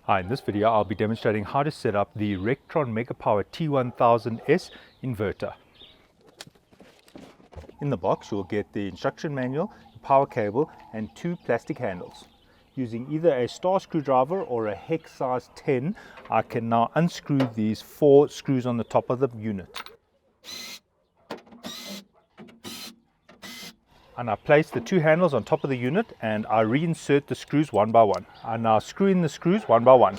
Hi, in this video I'll be demonstrating how to set up the Rectron MegaPower T1000S inverter. In the box you'll get the instruction manual, the power cable and two plastic handles. Using either a star screwdriver or a hex size 10, I can now unscrew these 4 screws on the top of the unit. And I place the 2 handles on top of the unit and I reinsert the screws one by one. I now screw in the screws one by one.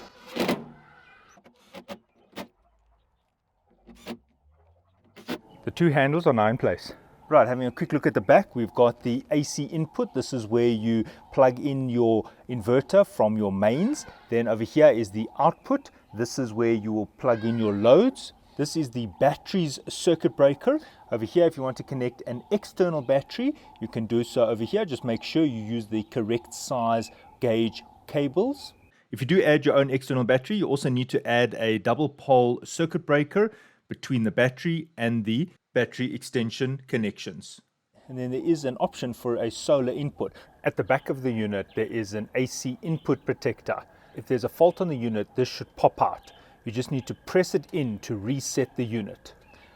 The 2 handles are now in place. Right, having a quick look at the back, we've got the AC input. This is where you plug in your inverter from your mains. Then over here is the output. This is where you will plug in your loads. This is the battery's circuit breaker. Over here, if you want to connect an external battery, you can do so over here. Just make sure you use the correct size gauge cables. If you do add your own external battery, you also need to add a double pole circuit breaker between the battery and the battery extension connections. And then there is an option for a solar input. At the back of the unit, there is an AC input protector. If there's a fault on the unit, this should pop out. You just need to press it in to reset the unit.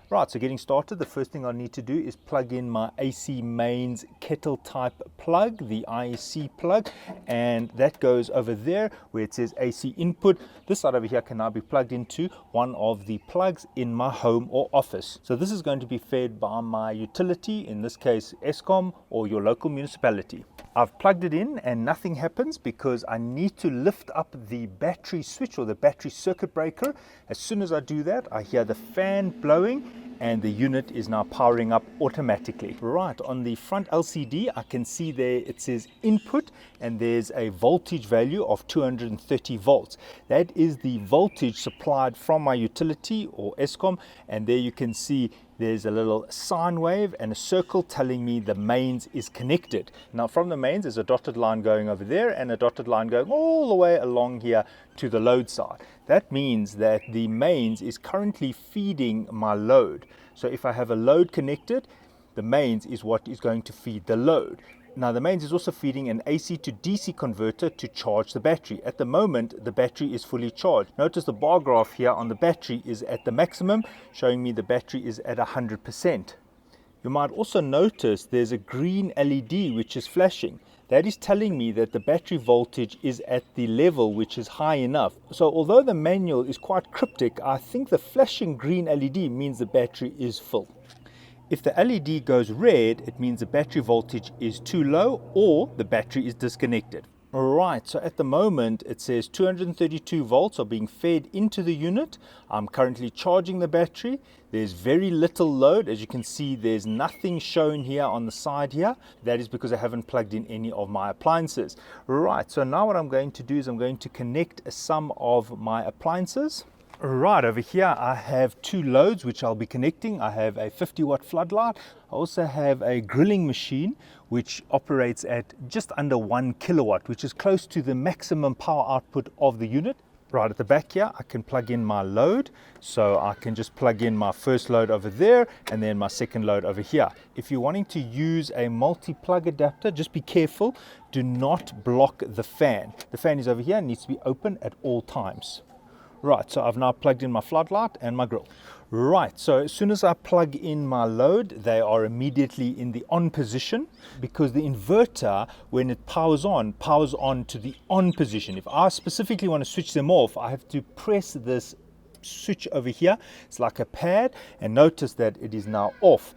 Right, so getting started, the first thing I need to do is plug in my AC mains kettle type plug, the IEC plug, and that goes over there where it says AC input. This side over here can now be plugged into one of the plugs in my home or office. So this is going to be fed by my utility, in this case Eskom or your local municipality. I've plugged it in and nothing happens because I need to lift up the battery switch or the battery circuit breaker. As soon as I do that, I hear the fan blowing and the unit is now powering up automatically. Right, on the front LCD, I can see there it says input and there's a voltage value of 230 volts. That is the voltage supplied from my utility or Eskom, and there you can see there's a little sine wave and a circle telling me the mains is connected. Now from the mains there's a dotted line going over there and a dotted line going all the way along here to the load side. That means that the mains is currently feeding my load. So if I have a load connected, the mains is what is going to feed the load. Now the mains is also feeding an AC to DC converter to charge the battery. At the moment the battery is fully charged. Notice the bar graph here on the battery is at the maximum, showing me the battery is at 100%. You might also notice there's a green LED which is flashing. That is telling me that the battery voltage is at the level which is high enough. So although the manual is quite cryptic, I think the flashing green LED means the battery is full. If the LED goes red, it means the battery voltage is too low or the battery is disconnected. Alright, so at the moment it says 232 volts are being fed into the unit. I'm currently charging the battery. There's very little load. As you can see, there's nothing shown here on the side here. That is because I haven't plugged in any of my appliances. Right, so now what I'm going to do is I'm going to connect some of my appliances. Right, over here I have 2 loads which I'll be connecting. I have a 50-watt floodlight. I also have a grilling machine which operates at just under 1 kilowatt, which is close to the maximum power output of the unit. Right at the back here I can plug in my load, so I can just plug in my first load over there and then my second load over here. If you're wanting to use a multi-plug adapter, just be careful, do not block the fan. The fan is over here and needs to be open at all times. Right, so I've now plugged in my floodlight and my grill. Right, so as soon as I plug in my load, they are immediately in the on position because the inverter, when it powers on to the on position. If I specifically want to switch them off, I have to press this switch over here. It's like a pad, and notice that it is now off.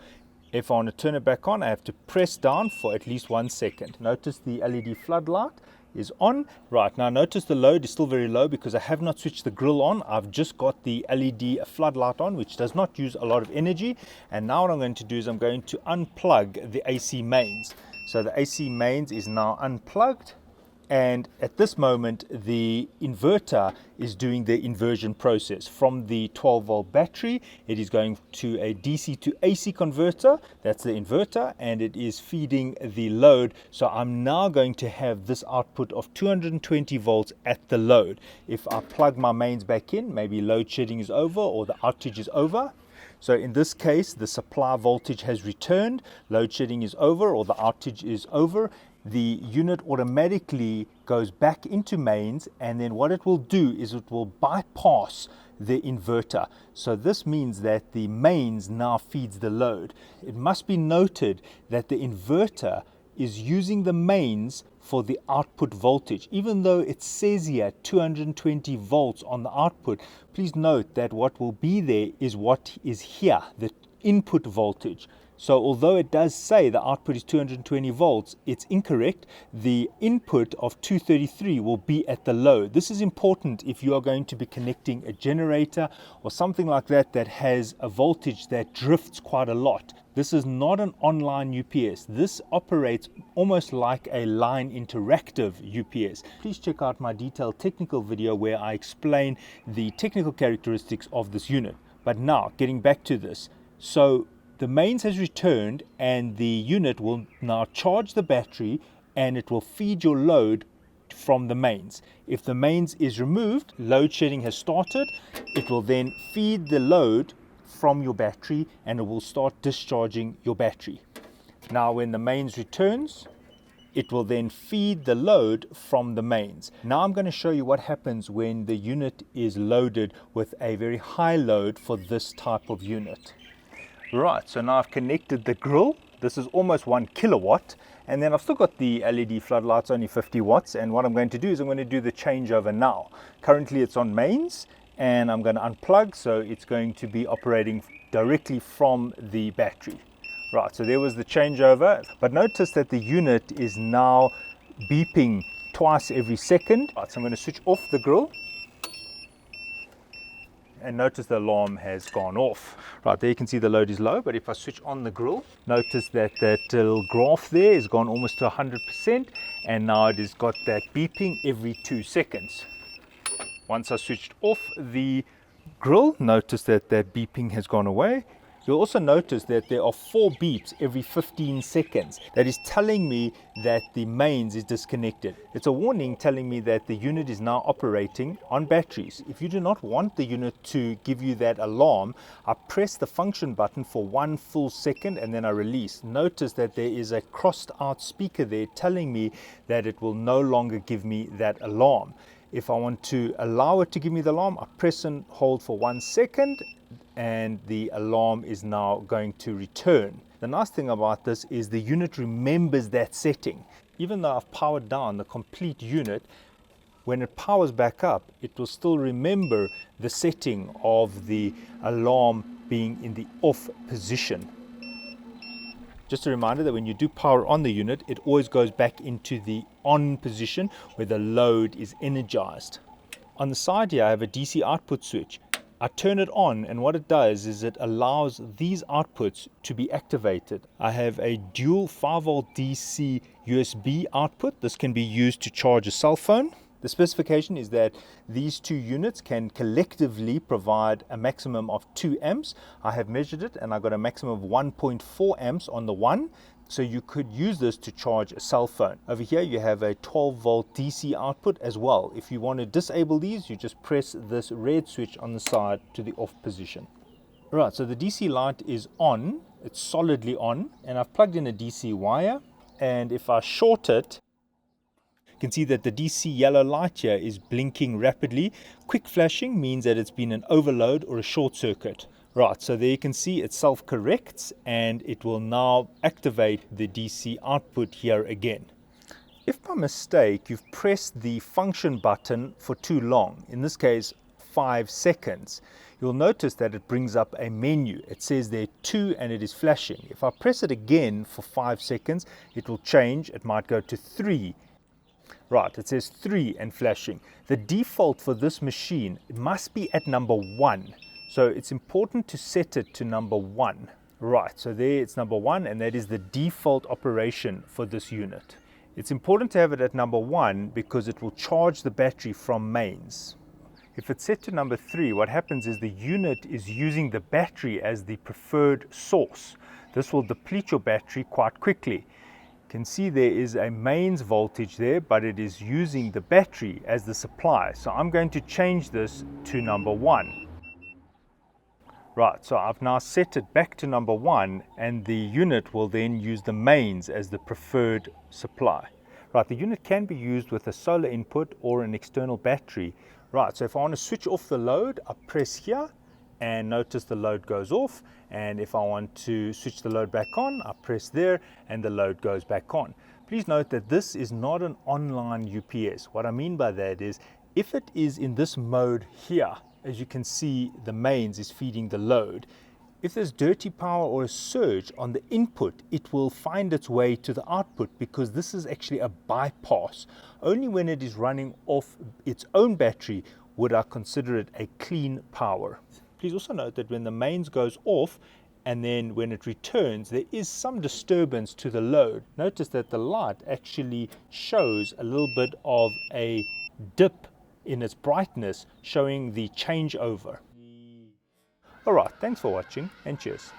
If I want to turn it back on, I have to press down for at least 1 second. Notice the LED floodlight is on. Right, now notice the load is still very low because I have not switched the grill on. I've just got the LED floodlight on, which does not use a lot of energy. And now what I'm going to do is I'm going to unplug the AC mains. So the AC mains is now unplugged. And at this moment, the inverter is doing the inversion process. From the 12-volt battery, it is going to a DC to AC converter. That's the inverter, and it is feeding the load. So I'm now going to have this output of 220 volts at the load. If I plug my mains back in, maybe load shedding is over or the outage is over. So in this case, the supply voltage has returned, load shedding is over or the outage is over, the unit automatically goes back into mains, and then what it will do is it will bypass the inverter. So this means that the mains now feeds the load. It must be noted that the inverter is using the mains for the output voltage. Even though it says here 220 volts on the output, please note that what will be there is what is here, the input voltage. So although it does say the output is 220 volts, it's incorrect. The input of 233 will be at the load. This is important if you are going to be connecting a generator or something like that that has a voltage that drifts quite a lot. This is not an online UPS. This operates almost like a line interactive UPS. Please check out my detailed technical video where I explain the technical characteristics of this unit. But now, getting back to this. So the mains has returned and the unit will now charge the battery and it will feed your load from the mains. If the mains is removed, load shedding has started, it will then feed the load from your battery and it will start discharging your battery. Now when the mains returns, it will then feed the load from the mains. Now I'm going to show you what happens when the unit is loaded with a very high load for this type of unit. Right, so now I've connected the grill. This is almost 1 kilowatt, and then I've still got the LED floodlights, only 50 watts, and what I'm going to do is I'm going to do the changeover now. Currently it's on mains, and I'm going to unplug, so it's going to be operating directly from the battery. Right, so there was the changeover, but notice that the unit is now beeping twice every second. Right, so I'm going to switch off the grill. And notice the alarm has gone off. Right, there you can see the load is low, but if I switch on the grill, notice that that little graph there has gone almost to 100%, and now it has got that beeping every 2 seconds. Once I switched off the grill, notice that that beeping has gone away. You'll also notice that there are 4 beeps every 15 seconds. That is telling me that the mains is disconnected. It's a warning telling me that the unit is now operating on batteries. If you do not want the unit to give you that alarm, I press the function button for 1 full second and then I release. Notice that there is a crossed out speaker there telling me that it will no longer give me that alarm. If I want to allow it to give me the alarm, I press and hold for 1 second and the alarm is now going to return. The nice thing about this is the unit remembers that setting. Even though I've powered down the complete unit, when it powers back up, it will still remember the setting of the alarm being in the off position. Just a reminder that when you do power on the unit, it always goes back into the on position where the load is energized. On the side here, I have a DC output switch. I turn it on, and what it does is it allows these outputs to be activated. I have a dual 5V DC USB output. This can be used to charge a cell phone. The specification is that these 2 units can collectively provide a maximum of 2 amps. I have measured it and I got a maximum of 1.4 amps on the one. So you could use this to charge a cell phone. Over here you have a 12V DC output as well. If you want to disable these, you just press this red switch on the side to the off position. Right, so the DC light is on, it's solidly on, and I've plugged in a DC wire, and if I short it, you can see that the DC yellow light here is blinking rapidly. Quick flashing means that it's been an overload or a short circuit. Right, so there you can see it self-corrects and it will now activate the DC output here again. If by mistake you've pressed the function button for too long, in this case 5 seconds, you'll notice that it brings up a menu. It says there 2 and it is flashing. If I press it again for 5 seconds, it will change. It might go to 3. Right, it says 3 and flashing. The default for this machine, it must be at number 1. So it's important to set it to number 1. Right, so there it's number 1, and that is the default operation for this unit. It's important to have it at number 1 because it will charge the battery from mains. If it's set to number 3, what happens is the unit is using the battery as the preferred source. This will deplete your battery quite quickly. You can see there is a mains voltage there, but it is using the battery as the supply. So I'm going to change this to number 1. Right, so I've now set it back to number 1, and the unit will then use the mains as the preferred supply. Right, the unit can be used with a solar input or an external battery. Right, so if I want to switch off the load, I press here and notice the load goes off, and if I want to switch the load back on, I press there and the load goes back on. Please note that this is not an online UPS. What I mean by that is, if it is in this mode here, as you can see, the mains is feeding the load. If there's dirty power or a surge on the input, it will find its way to the output, because this is actually a bypass. Only when it is running off its own battery would I consider it a clean power. Please also note that when the mains goes off and then when it returns, there is some disturbance to the load. Notice that the light actually shows a little bit of a dip in its brightness, showing the changeover. Alright, thanks for watching and cheers.